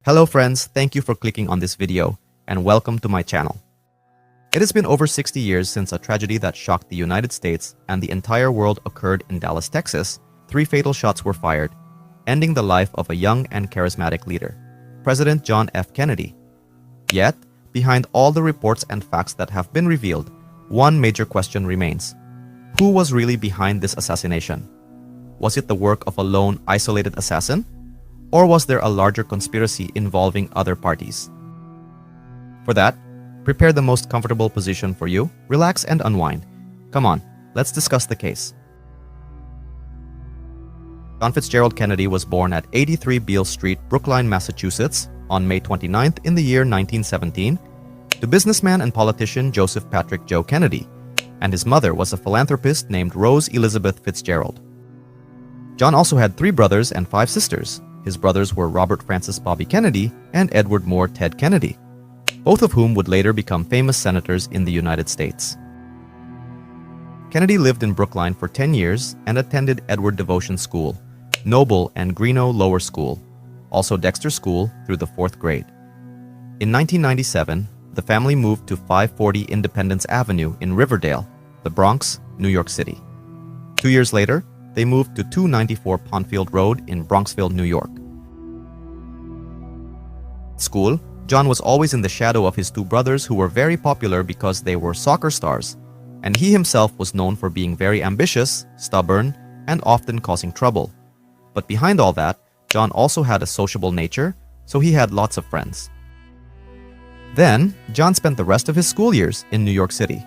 Hello friends, thank you for clicking on this video, and welcome to my channel. It has been over 60 years since a tragedy that shocked the United States and the entire world occurred in Dallas, Texas. 3 fatal shots were fired, ending the life of a young and charismatic leader, President John F. Kennedy. Yet, behind all the reports and facts that have been revealed, one major question remains. Who was really behind this assassination? Was it the work of a lone, isolated assassin? Or was there a larger conspiracy involving other parties? For that, prepare the most comfortable position for you, relax and unwind. Come on, let's discuss the case. John Fitzgerald Kennedy was born at 83 Beale Street, Brookline, Massachusetts, on May 29th in the year 1917, to businessman and politician Joseph Patrick Joe Kennedy, and his mother was a philanthropist named Rose Elizabeth Fitzgerald. John also had 3 brothers and 5 sisters. His brothers were Robert Francis Bobby Kennedy and Edward Moore Ted Kennedy, both of whom would later become famous senators in the United States. Kennedy lived in Brookline for 10 years and attended Edward Devotion School, Noble and Greenough Lower School, also Dexter School through the 4th grade. In 1997, the family moved to 540 Independence Avenue in Riverdale, the Bronx, New York City. 2 years later, they moved to 294 Pondfield Road in Bronxville, New York. At school, John was always in the shadow of his 2 brothers who were very popular because they were soccer stars, and he himself was known for being very ambitious, stubborn, and often causing trouble. But behind all that, John also had a sociable nature, so he had lots of friends. Then, John spent the rest of his school years in New York City.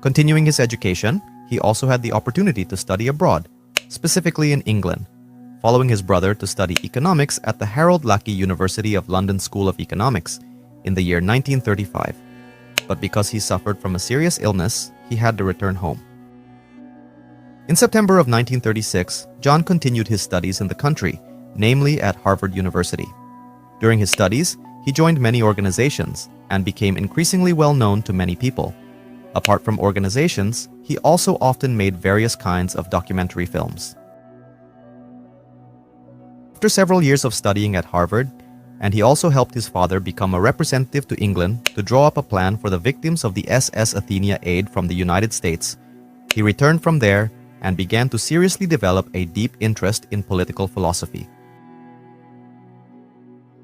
Continuing his education, he also had the opportunity to study abroad, specifically in England, following his brother to study economics at the Harold Lackey University of London School of Economics in the year 1935. But because he suffered from a serious illness, he had to return home. In September of 1936, John continued his studies in the country, namely at Harvard University. During his studies, he joined many organizations and became increasingly well known to many people. Apart from organizations, he also often made various kinds of documentary films. After several years of studying at Harvard, and he also helped his father become a representative to England to draw up a plan for the victims of the SS Athenia aid from the United States, he returned from there and began to seriously develop a deep interest in political philosophy.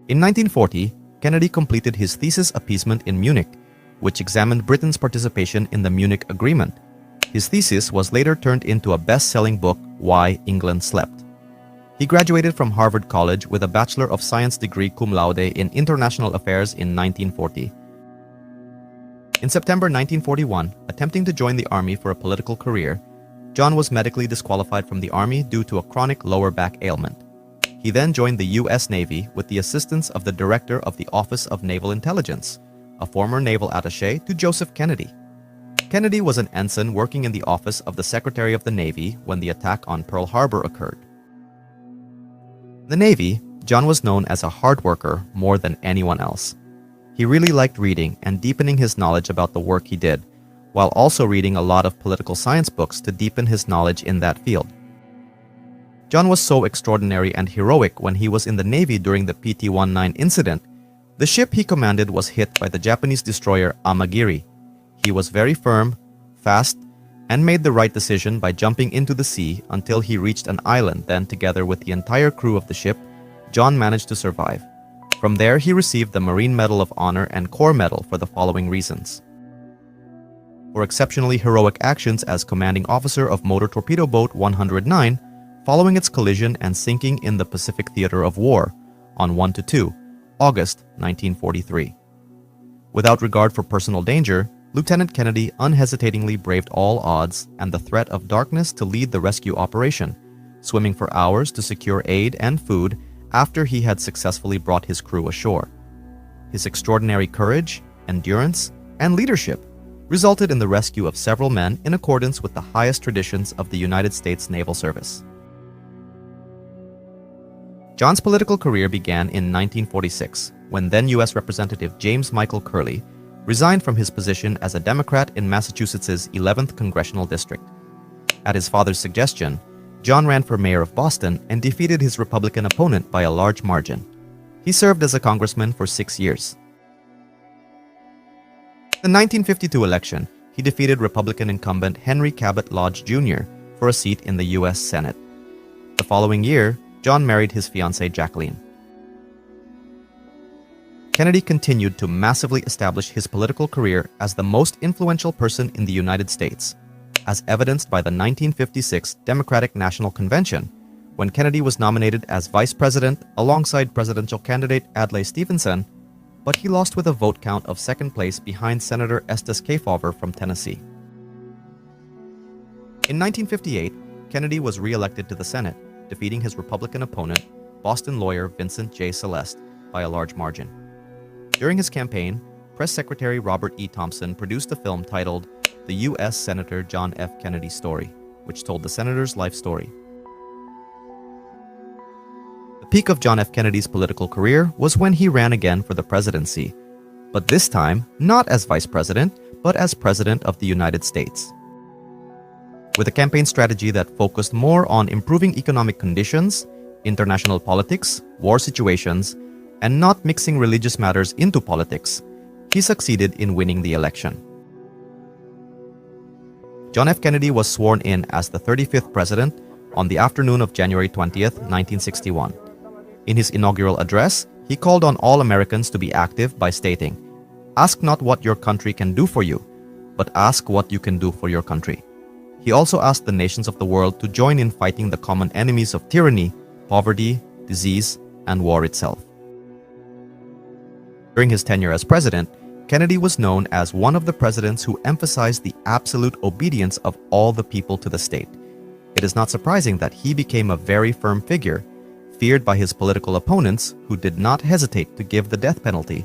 In 1940, Kennedy completed his thesis appeasement in Munich, which examined Britain's participation in the Munich Agreement. His thesis was later turned into a best-selling book, Why England Slept. He graduated from Harvard College with a Bachelor of Science degree cum laude in International Affairs in 1940. In September 1941, attempting to join the Army for a political career, John was medically disqualified from the Army due to a chronic lower back ailment. He then joined the U.S. Navy with the assistance of the Director of the Office of Naval Intelligence, a former naval attaché to Joseph Kennedy. Kennedy was an ensign working in the office of the Secretary of the Navy when the attack on Pearl Harbor occurred. In the Navy, John was known as a hard worker more than anyone else. He really liked reading and deepening his knowledge about the work he did, while also reading a lot of political science books to deepen his knowledge in that field. John was so extraordinary and heroic when he was in the Navy during the PT-19 incident. The ship he commanded was hit by the Japanese destroyer Amagiri. He was very firm, fast, and made the right decision by jumping into the sea until he reached an island. Then, together with the entire crew of the ship, John managed to survive. From there, he received the Marine Medal of Honor and Corps Medal for the following reasons: for exceptionally heroic actions as commanding officer of Motor Torpedo Boat 109, following its collision and sinking in the Pacific Theater of War on 1-2 August 1943. Without regard for personal danger, Lieutenant Kennedy unhesitatingly braved all odds and the threat of darkness to lead the rescue operation, swimming for hours to secure aid and food after he had successfully brought his crew ashore. His extraordinary courage, endurance, and leadership resulted in the rescue of several men in accordance with the highest traditions of the United States Naval Service. John's political career began in 1946, when then U.S. Representative James Michael Curley resigned from his position as a Democrat in Massachusetts' 11th Congressional District. At his father's suggestion, John ran for mayor of Boston and defeated his Republican opponent by a large margin. He served as a congressman for 6 years. In the 1952 election, he defeated Republican incumbent Henry Cabot Lodge Jr. for a seat in the U.S. Senate. The following year, John married his fiancée Jacqueline. Kennedy continued to massively establish his political career as the most influential person in the United States, as evidenced by the 1956 Democratic National Convention, when Kennedy was nominated as vice president alongside presidential candidate Adlai Stevenson, but he lost with a vote count of second place behind Senator Estes Kefauver from Tennessee. In 1958, Kennedy was re-elected to the Senate, defeating his Republican opponent, Boston lawyer Vincent J. Celeste, by a large margin. During his campaign, Press Secretary Robert E. Thompson produced a film titled The U.S. Senator John F. Kennedy Story, which told the senator's life story. The peak of John F. Kennedy's political career was when he ran again for the presidency, but this time not as vice president, but as president of the United States. With a campaign strategy that focused more on improving economic conditions, international politics, war situations, and not mixing religious matters into politics, he succeeded in winning the election. John F. Kennedy was sworn in as the 35th president on the afternoon of January 20th, 1961. In his inaugural address, he called on all Americans to be active by stating, "Ask not what your country can do for you, but ask what you can do for your country." He also asked the nations of the world to join in fighting the common enemies of tyranny, poverty, disease, and war itself. During his tenure as president, Kennedy was known as one of the presidents who emphasized the absolute obedience of all the people to the state. It is not surprising that he became a very firm figure, feared by his political opponents who did not hesitate to give the death penalty,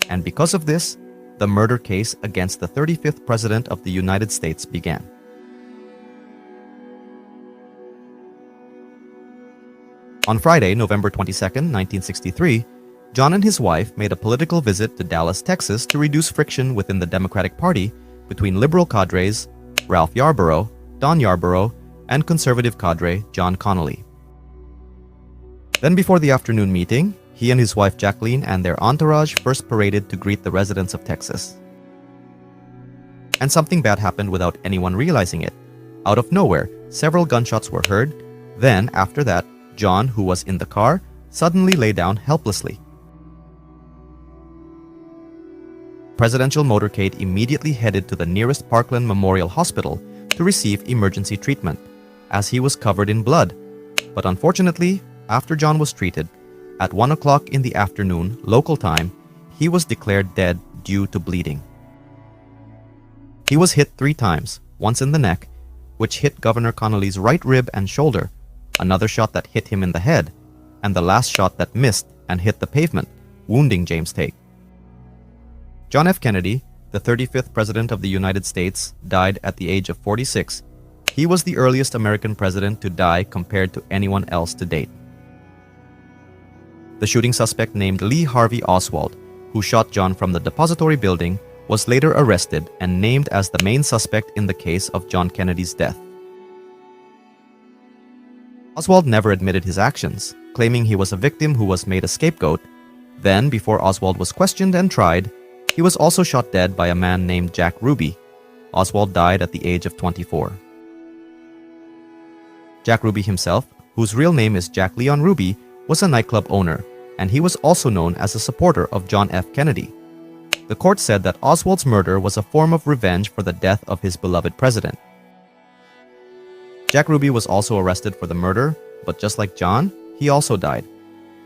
and because of this, the murder case against the 35th President of the United States began. On Friday, November 22, 1963, John and his wife made a political visit to Dallas, Texas to reduce friction within the Democratic Party between liberal cadres Ralph Yarborough, Don Yarborough, and conservative cadre John Connolly. Then before the afternoon meeting, he and his wife Jacqueline and their entourage first paraded to greet the residents of Texas. And something bad happened without anyone realizing it. Out of nowhere, several gunshots were heard. Then, after that, John, who was in the car, suddenly lay down helplessly. Presidential motorcade immediately headed to the nearest Parkland Memorial Hospital to receive emergency treatment, as he was covered in blood. But unfortunately, after John was treated, at 1 o'clock in the afternoon, local time, he was declared dead due to bleeding. He was hit 3 times, once in the neck, which hit Governor Connolly's right rib and shoulder, another shot that hit him in the head, and the last shot that missed and hit the pavement, wounding James Tate. John F. Kennedy, the 35th President of the United States, died at the age of 46. He was the earliest American president to die compared to anyone else to date. The shooting suspect named Lee Harvey Oswald, who shot John from the depository building, was later arrested and named as the main suspect in the case of John Kennedy's death. Oswald never admitted his actions, claiming he was a victim who was made a scapegoat. Then, before Oswald was questioned and tried, he was also shot dead by a man named Jack Ruby. Oswald died at the age of 24. Jack Ruby himself, whose real name is Jack Leon Ruby, was a nightclub owner, and he was also known as a supporter of John F. Kennedy. The court said that Oswald's murder was a form of revenge for the death of his beloved president. Jack Ruby was also arrested for the murder, but just like John, he also died.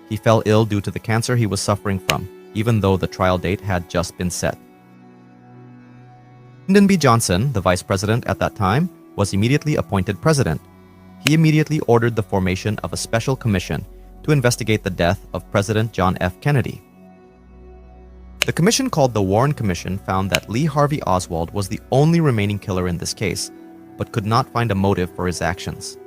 He fell ill due to the cancer he was suffering from, even though the trial date had just been set. Lyndon B. Johnson, the vice president at that time, was immediately appointed president. He immediately ordered the formation of a special commission to investigate the death of President John F. Kennedy. The commission, called the Warren Commission, found that Lee Harvey Oswald was the only remaining killer in this case, but could not find a motive for his actions.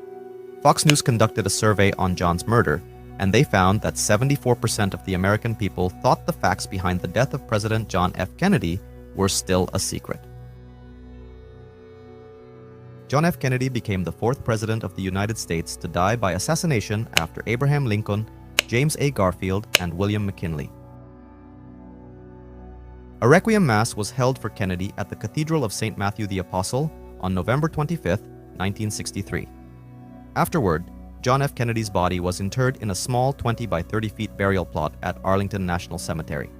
Fox News conducted a survey on John's murder, and they found that 74% of the American people thought the facts behind the death of President John F. Kennedy were still a secret. John F. Kennedy became the fourth president of the United States to die by assassination after Abraham Lincoln, James A. Garfield, and William McKinley. A requiem mass was held for Kennedy at the Cathedral of St. Matthew the Apostle on November 25, 1963. Afterward, John F. Kennedy's body was interred in a small 20 by 30 feet burial plot at Arlington National Cemetery.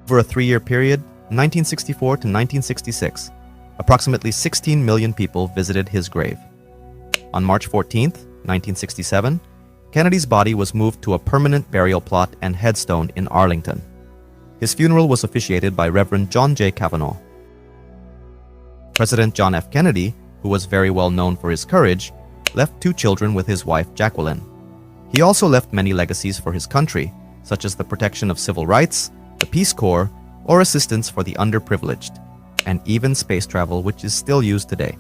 Over a 3-year period, 1964 to 1966, approximately 16 million people visited his grave. On March 14, 1967, Kennedy's body was moved to a permanent burial plot and headstone in Arlington. His funeral was officiated by Reverend John J. Kavanaugh. President John F. Kennedy, who was very well known for his courage, left 2 children with his wife Jacqueline. He also left many legacies for his country, such as the protection of civil rights, the Peace Corps, or assistance for the underprivileged, and even space travel, which is still used today.